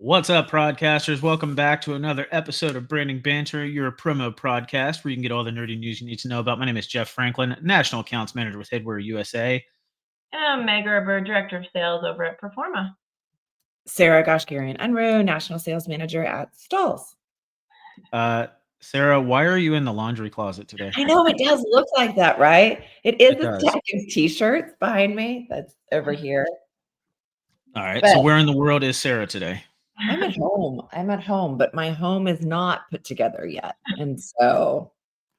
What's up, podcasters? Welcome back to another episode of Branding Banter, your promo podcast where you can get all the nerdy news you need to know about. My name is Jeff Franklin, National Accounts Manager with Headwear USA. And I'm Meg Erber, Director of Sales over at Performa. Sarah Goshgarian Unruh, National Sales Manager at Stalls. Sarah, why are you in the laundry closet today? I know it does look like that, right? It is It a does. stack of t-shirts behind me that's over here. All right. But So where in the world is Sarah today? I'm at home, but my home is not put together yet. And so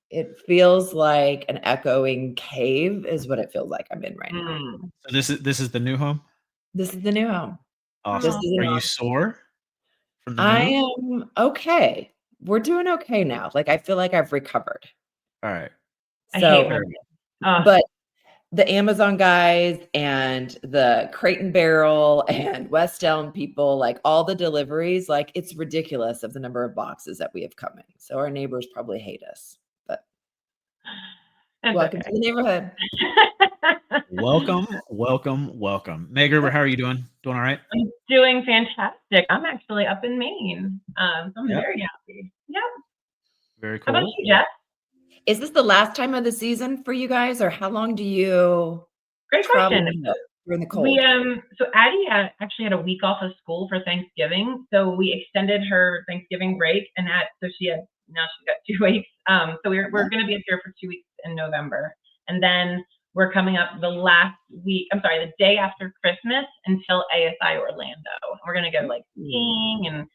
it feels like an echoing cave is what it feels like I'm in right now. So this is the new home? This is the new home. Awesome. This is Are you sore from the I move? am okay. We're doing okay now. Like I feel like I've recovered. All right. I So, hate but the Amazon guys and the Crate and Barrel and West Elm people, like all the deliveries, like it's ridiculous of the number of boxes that we have coming. So our neighbors probably hate us, but welcome to the neighborhood. Welcome. Meg Erber, how are you doing? Doing all right? I'm doing fantastic. I'm actually up in Maine. So I'm very happy. Yep. Very cool. How about you, Jeff? Is this the last time of the season for you guys, or how long do you Great travel question. during the cold? So Addie actually had a week off of school for Thanksgiving, so we extended her Thanksgiving break, and she's got 2 weeks. So we're going to be up here for 2 weeks in November, and then we're coming up the day after Christmas until ASI Orlando. We're going to go like skiing and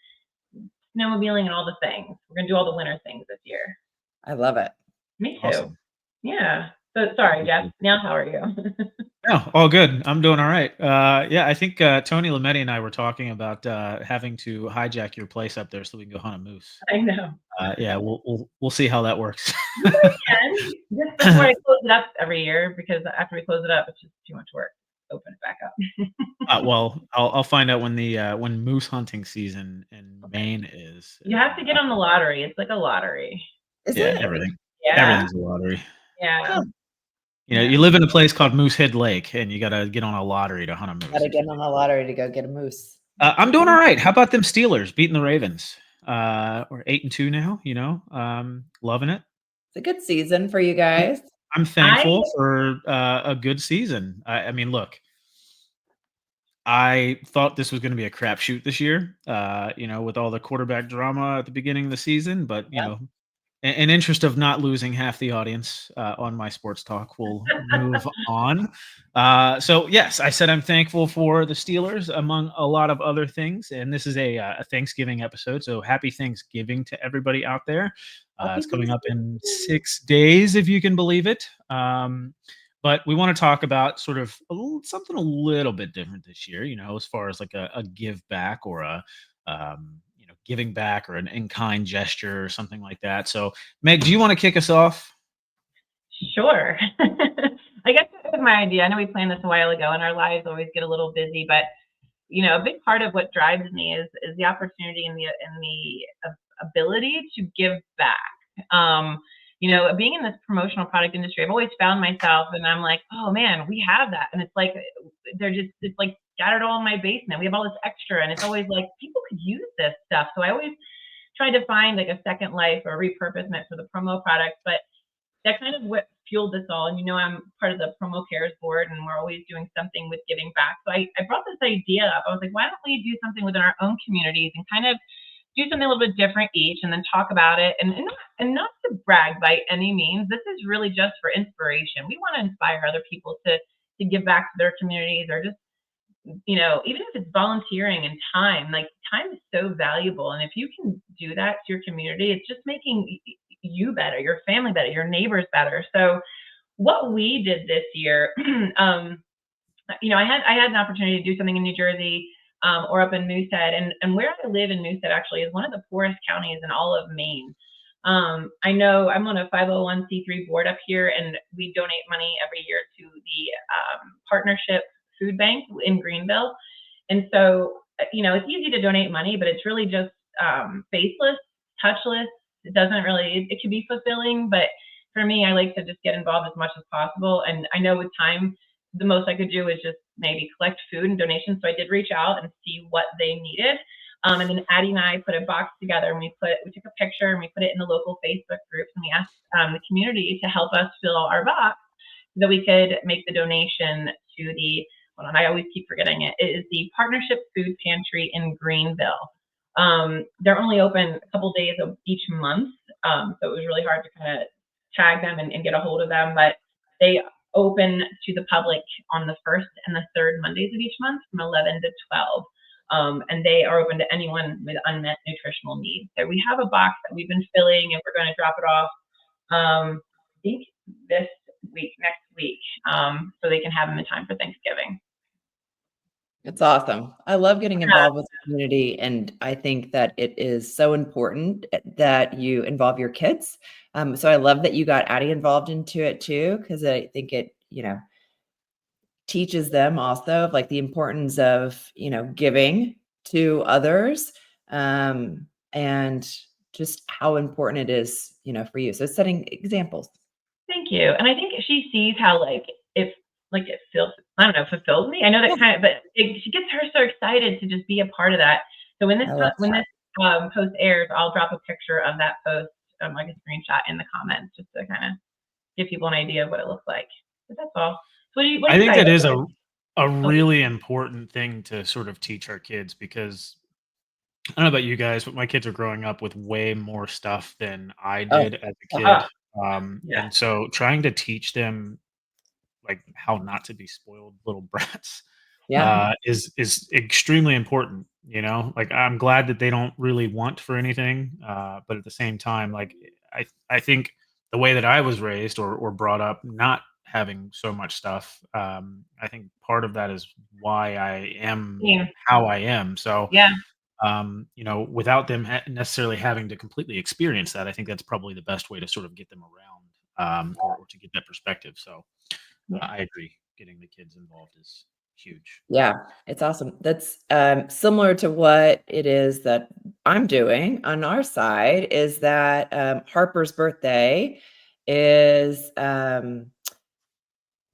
snowmobiling and all the things. We're going to do all the winter things this year. I love it. Me too. Awesome. Yeah. So sorry, Jeff. Now, how are you? Oh, all good. I'm doing all right. I think Tony Lametti and I were talking about having to hijack your place up there so we can go hunt a moose. I know. We'll see how that works. Just before I close it up every year, because after we close it up, it's just too much work. Open it back up. I'll find out when moose hunting season in Maine is. You have to get on the lottery. It's like a lottery. Is it? Everything. Yeah. Everything's a lottery. Yeah. You know, you live in a place called Moosehead Lake, and you got to get on a lottery to hunt a moose. Got to get on the lottery to go get a moose. I'm doing all right. How about them Steelers beating the Ravens? We're 8-2 now. You know, loving it. It's a good season for you guys. I'm thankful for a good season. I mean, look, I thought this was going to be a crapshoot this year, with all the quarterback drama at the beginning of the season. But, in interest of not losing half the audience on my sports talk, we'll move on. So, yes, I said I'm thankful for the Steelers, among a lot of other things. And this is a Thanksgiving episode. So happy Thanksgiving to everybody out there. It's coming up in 6 days, if you can believe it. But we want to talk about sort of something a little bit different this year, as far as like a give back or a giving back or an in-kind gesture or something like that. So, Meg, do you want to kick us off? Sure. I guess that was my idea. I know we planned this a while ago, and our lives always get a little busy, but a big part of what drives me is the opportunity and the ability to give back. Being in this promotional product industry, I've always found myself, and I'm like, oh man, we have that, and it's like it's like scattered all in my basement. We have all this extra, and it's always like people could use this stuff. So I always try to find like a second life or repurposement for the promo products, but that kind of what fueled this all. And I'm part of the Promo Cares board, and we're always doing something with giving back. So I brought this idea up. I was like, why don't we do something within our own communities and kind of do something a little bit different each, and then talk about it, and not to brag by any means. This is really just for inspiration. We want to inspire other people to give back to their communities, or just even if it's volunteering and time. Like, time is so valuable, and if you can do that to your community, it's just making you better, your family better, your neighbors better. So what we did this year, I had an opportunity to do something in New Jersey. Or up in Moosehead, and where I live in Moosehead actually is one of the poorest counties in all of Maine. I know I'm on a 501c3 board up here, and we donate money every year to the Partnership Food Bank in Greenville. And so, it's easy to donate money, but it's really just faceless, touchless. It can be fulfilling, but for me, I like to just get involved as much as possible. And I know with time, the most I could do is just maybe collect food and donations. So I did reach out and see what they needed. And then Addie and I put a box together, and we took a picture and we put it in the local Facebook groups, and we asked the community to help us fill our box so that we could make the donation to the, hold on, I always keep forgetting it. It is the Partnership Food Pantry in Greenville. They're only open a couple days of each month, so it was really hard to kind of tag them and get a hold of them, but they open to the public on the first and the third Mondays of each month from 11 to 12. And they are open to anyone with unmet nutritional needs. So we have a box that we've been filling, and we're going to drop it off, I think next week, so they can have them in time for Thanksgiving. It's awesome. I love getting involved with the community, and I think that it is so important that you involve your kids. So I love that you got Addie involved into it too, because I think it, teaches them also like the importance of, giving to others, and just how important it is, for you. So setting examples. Thank you. And I think she sees how it feels, I don't know, fulfills me. I know that kind of, but she gets her so excited to just be a part of that. So when this post airs, I'll drop a picture of that post, like a screenshot in the comments, just to kind of give people an idea of what it looks like. But that's all. So I think that is a really important thing to sort of teach our kids, because I don't know about you guys, but my kids are growing up with way more stuff than I did as a kid. And so trying to teach them like how not to be spoiled little brats is extremely important. Like I'm glad that they don't really want for anything, but at the same time, like I think the way that I was raised or brought up, not having so much stuff, I think part of that is why I am how I am. So without them necessarily having to completely experience that, I think that's probably the best way to sort of get them around, or to get that perspective. So I agree. Getting the kids involved is huge. Yeah, it's awesome. That's similar to what it is that I'm doing on our side, is that Harper's birthday is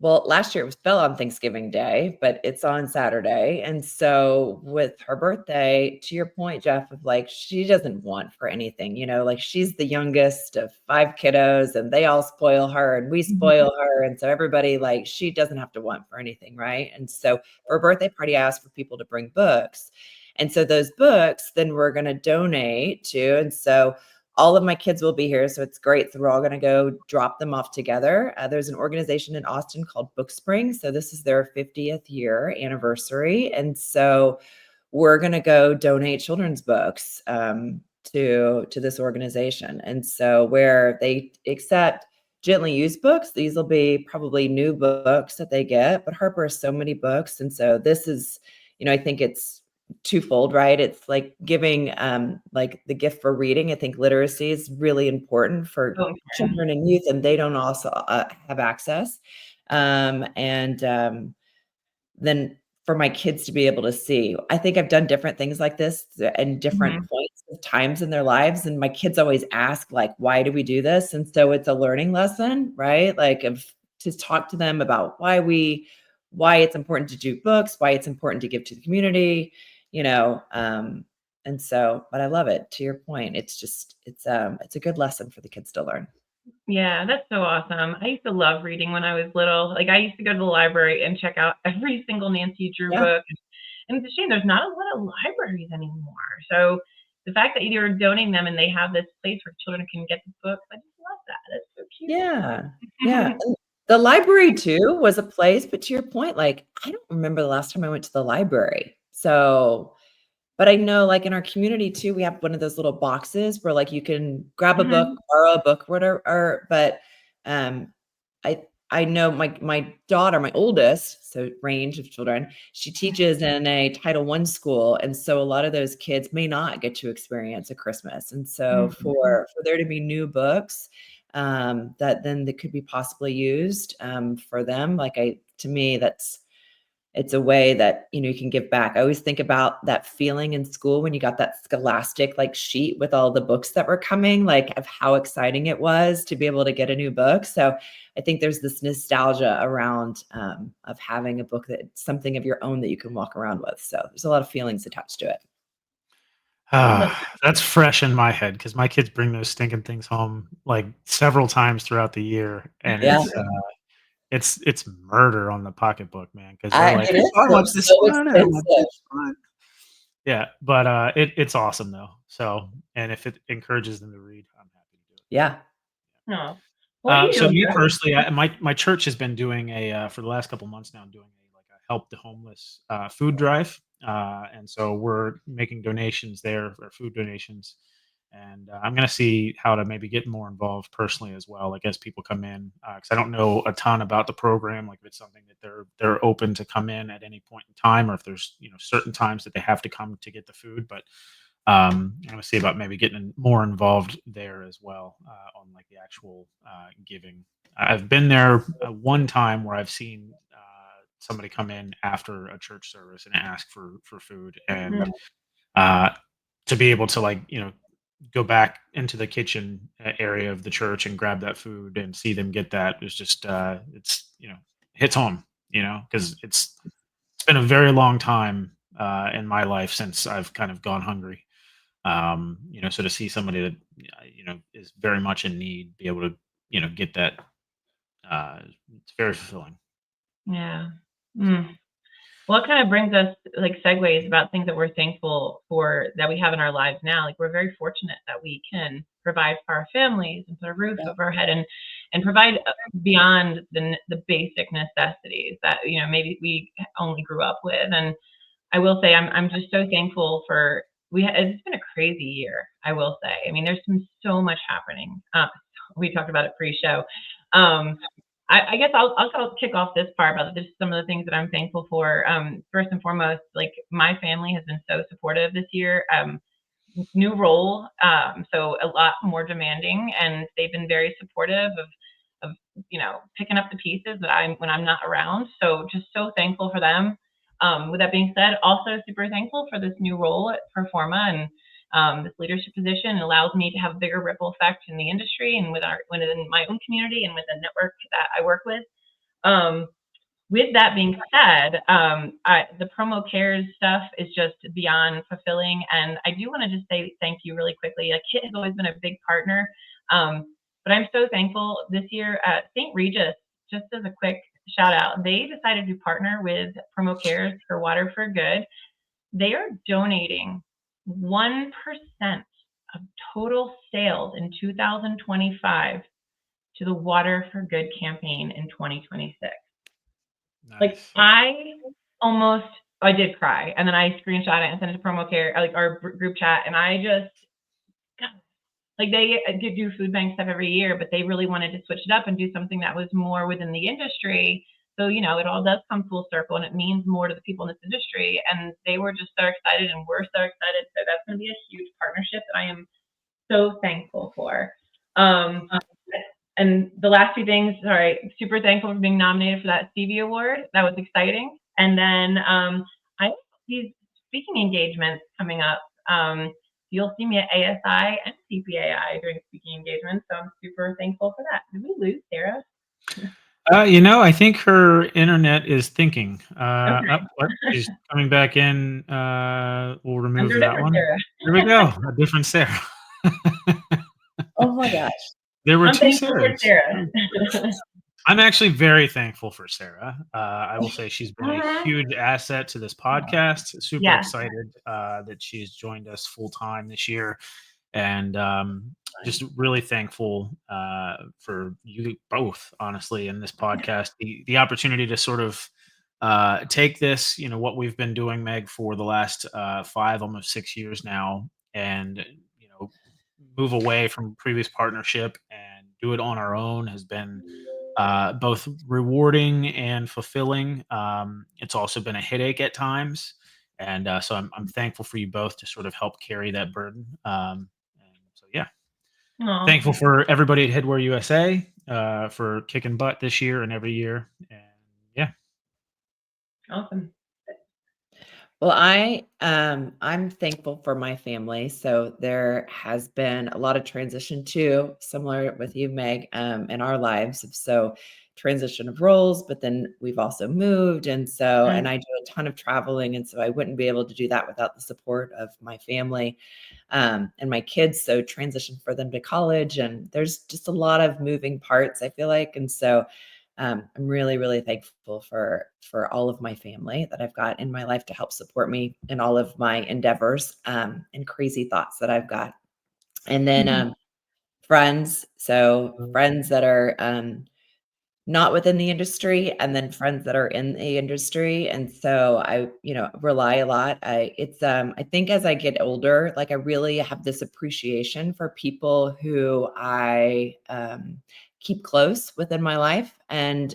well, last year it fell on Thanksgiving Day, but it's on Saturday. And so with her birthday, to your point, Jeff, of like, she doesn't want for anything, like she's the youngest of 5 kiddos, and they all spoil her and we spoil her. And so everybody, like, she doesn't have to want for anything. Right. And so for a birthday party, I asked for people to bring books. And so those books, then we're going to donate to. And so all of my kids will be here, so it's great. So we're all going to go drop them off together. There's an organization in Austin called Book Spring. So this is their 50th year anniversary. And so we're going to go donate children's books to this organization. And so where they accept gently used books, these will be probably new books that they get. But Harper has so many books. And so this is, I think it's twofold, right? It's like giving like the gift for reading. I think literacy is really important for children and youth, and they don't also have access. Then for my kids to be able to see, I think I've done different things like this in different points of times in their lives. And my kids always ask, like, why do we do this? And so it's a learning lesson, right? Like to talk to them about why it's important to do books, why it's important to give to the community, and so, but I love it. To your point, it's a good lesson for the kids to learn. Yeah, that's so awesome. I used to love reading when I was little. Like I used to go to the library and check out every single Nancy Drew book. And it's a shame there's not a lot of libraries anymore. So the fact that you're donating them and they have this place where children can get the books, I just love that. That's so cute. Yeah. And the library too was a place, but to your point, like I don't remember the last time I went to the library. So, but I know like in our community too, we have one of those little boxes where like you can grab a book, borrow a book, whatever. But I know my daughter, my oldest, so range of children, she teaches in a Title I school. And so a lot of those kids may not get to experience a Christmas. And so for there to be new books that then that could be possibly used for them, to me, it's a way that, you can give back. I always think about that feeling in school when you got that scholastic like sheet with all the books that were coming, like of how exciting it was to be able to get a new book. So I think there's this nostalgia around of having a book that's something of your own that you can walk around with. So there's a lot of feelings attached to it. That's fresh in my head because my kids bring those stinking things home like several times throughout the year, and Yeah. it's murder on the pocketbook, man. Because they're like, It is "How much this so one? How much expensive. this one?" Yeah, but it's awesome though. So, and if it encourages them to read, I'm happy to do it. Yeah. No. What are you So doing, me Sarah? personally, my church has been doing for the last couple months now doing a help the homeless food drive, and so we're making donations there for food donations, and I'm gonna see how to maybe get more involved personally as well. Like as people come in, because I don't know a ton about the program. Like if it's something that they're open to come in at any point in time, or if there's certain times that they have to come to get the food, but I'm gonna see about maybe getting more involved there as well on like the actual giving. I've been there one time where I've seen somebody come in after a church service and ask for food, and Mm. uh, to be able to like go back into the kitchen area of the church and grab that food and see them get that is just it's hits home, because it's been a very long time in my life since I've kind of gone hungry. So to see somebody that is very much in need be able to get that, it's very fulfilling. Yeah. Mm. Well, it kind of brings us like segues about things that we're thankful for that we have in our lives now. Like we're very fortunate that we can provide for our families and put a roof Yeah. over our head and provide beyond the basic necessities that maybe we only grew up with. And I will say I'm just so thankful for it's been a crazy year, I will say. I mean, there's been so much happening. We talked about it pre-show. Um, I guess I'll kick off this part about just some of the things that I'm thankful for. First and foremost, like my family has been so supportive this year. New role, so a lot more demanding, and they've been very supportive of picking up the pieces when I'm not around. So just so thankful for them. With that being said, also super thankful for this new role at Performa and this leadership position. It allows me to have a bigger ripple effect in the industry and within my own community and with the network that I work with. Um, with that being said, the promo cares stuff is just beyond fulfilling, and I do want to just say thank you really quickly. Like Kit has always been a big partner, but I'm so thankful this year. St. Regis, just as a quick shout out, they decided to partner with Promo Cares for Water for Good. They are donating 1% of total sales in 2025 to the Water for Good campaign in 2026. Like Nice. I did cry, and then I screenshot it and sent it to promo care, like our group chat, and I just like they did do food bank stuff every year, but they really wanted to switch it up and do something that was more within the industry. So it all does come full circle, and it means more to the people in this industry. And they were just so excited, and we're so excited. So that's going to be a huge partnership that I am so thankful for. And the last two things, sorry, super thankful for being nominated for that Stevie Award. That was exciting. And then I have these speaking engagements coming up. You'll see me at ASI and CPAI during speaking engagements. So I'm super thankful for that. Did we lose Sarah? I think her internet is thinking. Okay. She's coming back in. We'll remove that one. Sarah. There we go. A different Sarah. Oh my gosh. There were I'm two thankful for Sarahs. Sarah. I'm actually very thankful for Sarah. I will say she's been a huge asset to this podcast. Super Yeah. excited that she's joined us full time this year, and just really thankful for you both, honestly, in this podcast. The opportunity to sort of take this, what we've been doing, Meg, for the last 5, almost 6 years now, and move away from previous partnership and do it on our own has been both rewarding and fulfilling. It's also been a headache at times, and so I'm thankful for you both to sort of help carry that burden. And so yeah, Aw. thankful for everybody at Headwear USA for kicking butt this year and every year. And yeah, Awesome. Well, I'm thankful for my family. So there has been a lot of transition too, similar with you, Meg, in our lives. So transition of roles, but then we've also moved. And so, and I do a ton of traveling. And so I wouldn't be able to do that without the support of my family and my kids. So transition for them to college. And there's just a lot of moving parts, I feel like. And so I'm really, really thankful for all of my family that I've got in my life to help support me in all of my endeavors and crazy thoughts that I've got. And then friends. So friends that are not within the industry, and then friends that are in the industry. And so I, rely a lot. I think as I get older, like I really have this appreciation for people who I keep close within my life. And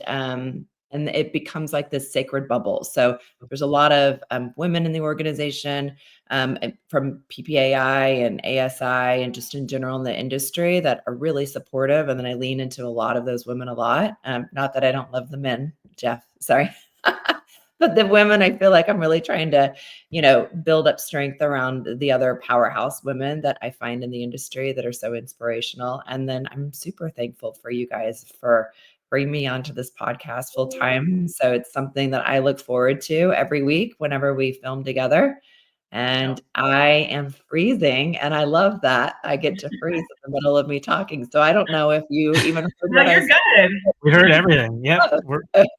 it becomes like this sacred bubble. So there's a lot of women in the organization, from PPAI and ASI and just in general in the industry that are really supportive. And then I lean into a lot of those women a lot. Not that I don't love the men, Jeff, sorry. But the women, I feel like I'm really trying to, build up strength around the other powerhouse women that I find in the industry that are so inspirational. And then I'm super thankful for you guys for bringing me onto this podcast full time. So it's something that I look forward to every week whenever we film together. And I am freezing, and I love that I get to freeze in the middle of me talking. So I don't know if you even heard No, what I you're said. good. We heard everything. Yep,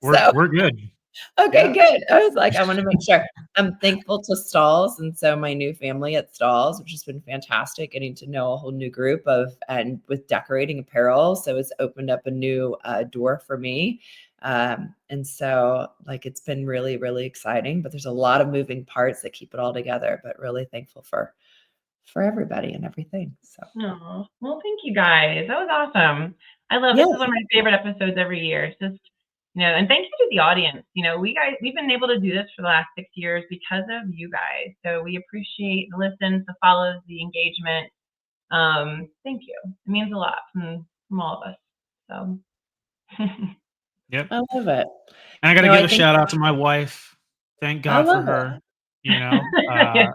we're good. Okay, Yeah. good. I was like, I want to make sure. I'm thankful to Stalls, and so my new family at Stalls, which has been fantastic, getting to know a whole new group and with decorating apparel. So it's opened up a new door for me. And so like it's been really, really exciting, but there's a lot of moving parts that keep it all together, but really thankful for everybody and everything. So well, thank you guys. That was awesome. I love this. Is one of my favorite episodes every year. It's just, and thank you to the audience. We've been able to do this for the last 6 years because of you guys. So we appreciate the listens, the follows, the engagement. Thank you. It means a lot from all of us. So Yep. I love it. And I got to give a shout out to my wife. Thank God for her. Yeah.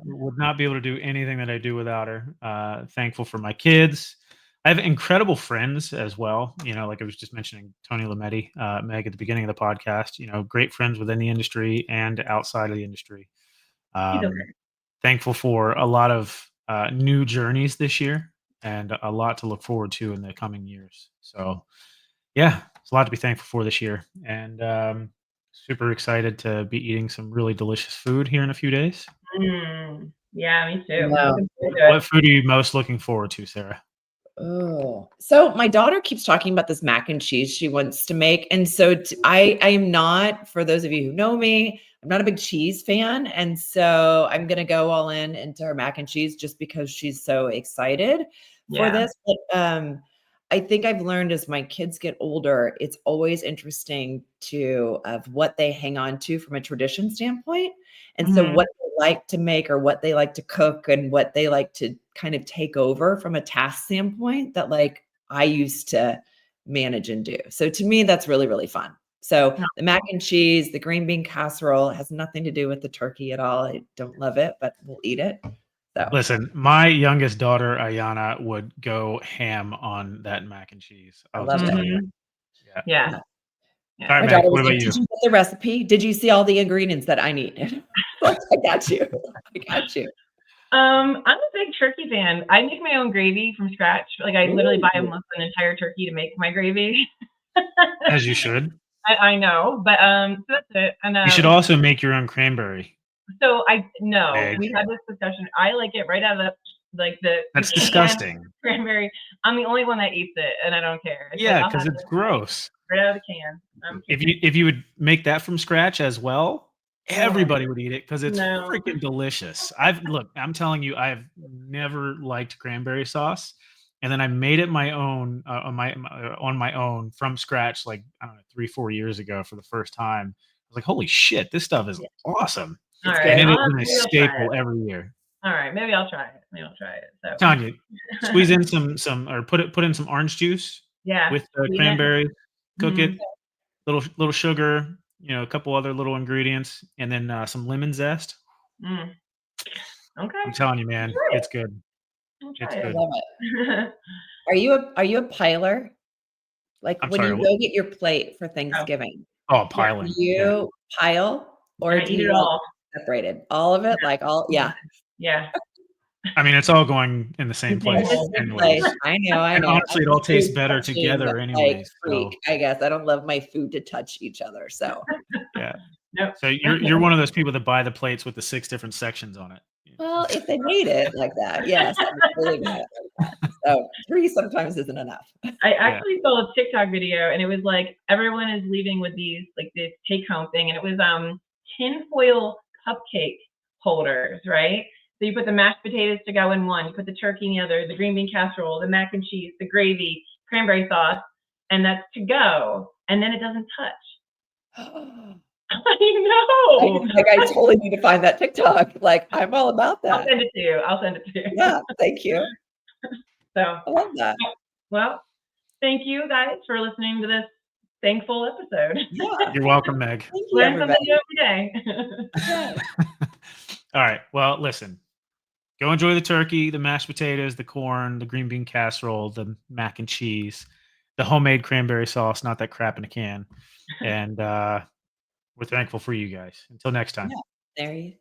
Would not be able to do anything that I do without her. Thankful for my kids. I have incredible friends as well. Like I was just mentioning Tony Lametti, Meg at the beginning of the podcast. Great friends within the industry and outside of the industry. Thankful for a lot of new journeys this year and a lot to look forward to in the coming years. So, yeah, it's a lot to be thankful for this year, and super excited to be eating some really delicious food here in a few days. Yeah, me too. Wow. What food are you most looking forward to, Sarah? Oh, so my daughter keeps talking about this mac and cheese she wants to make. And so I am not, for those of you who know me, I'm not a big cheese fan. And so I'm going to go all into her mac and cheese just because she's so excited for this. But I think I've learned as my kids get older, it's always interesting of what they hang on to from a tradition standpoint. And so what they like to make or what they like to cook and what they like to kind of take over from a task standpoint that like I used to manage and do. So to me, that's really, really fun. So the mac and cheese, the green bean casserole has nothing to do with the turkey at all. I don't love it, but we'll eat it. So listen, my youngest daughter, Ayana, would go ham on that mac and cheese. I love it. Yeah. All right, Meg, what about you? Did you get the recipe? Did you see all the ingredients that I need? Like, I got you. I'm a big turkey fan. I make my own gravy from scratch. Like I literally buy almost an entire turkey to make my gravy. As you should. I know, but so that's it. And you should also make your own cranberry. So we had this discussion. I like it right out of That's disgusting. Cranberry. I'm the only one that eats it, and I don't care. Because it's gross. Right out of the can. If you would make that from scratch as well, everybody would eat it because it's freaking delicious. I'm telling you, I've never liked cranberry sauce, and then I made it my own on my own from scratch, like I don't know, 3-4 years ago for the first time. I was like, holy shit, this stuff is awesome. All right, and it's been a staple every year. All right, maybe I'll try it. So. Tanya, squeeze in some or put in some orange juice. With cranberries. Cook it, little sugar, a couple other little ingredients, and then some lemon zest. Okay. I'm telling you, man, it's good. It's good. I love it. Are you a piler? Like I'm when sorry, you what? go get your plate for Oh, Thanksgiving, Oh, yeah. do piling. Yeah. you pile or I do eat it you like all. separated? All of it? Like all, yeah. Yeah. I mean, it's all going in the same The same In place the hole. same place. anyways. I know, I And know. honestly, it I'm a all tastes food better touching, together like, anyways. freak, So I guess. I don't love my food to touch each other, so yeah. Nope. So you're one of those people that buy the plates with the 6 different sections on it. well, if they made it like that, yes, I would totally buy it like that. So 3 sometimes isn't enough. I Yeah. actually saw a TikTok video, and it was like everyone is leaving with these like this take home thing, and it was tinfoil cupcake holders, right? So you put the mashed potatoes to go in one, you put the turkey in the other, the green bean casserole, the mac and cheese, the gravy, cranberry sauce, and that's to go, and then it doesn't touch. I know. Like, I totally need to find that TikTok. Like, I'm all about I'll that. send it to you. I'll send it to you. Yeah, thank you. So, I love that. well, thank you guys for listening to this thankful episode. Yeah. You're welcome, Meg. Thank you, Learn something everybody. new every day. Yeah. All right. Well, listen. Go enjoy the turkey, the mashed potatoes, the corn, the green bean casserole, the mac and cheese, the homemade cranberry sauce, not that crap in a can. And we're thankful for you guys. Until next time. Yeah. There you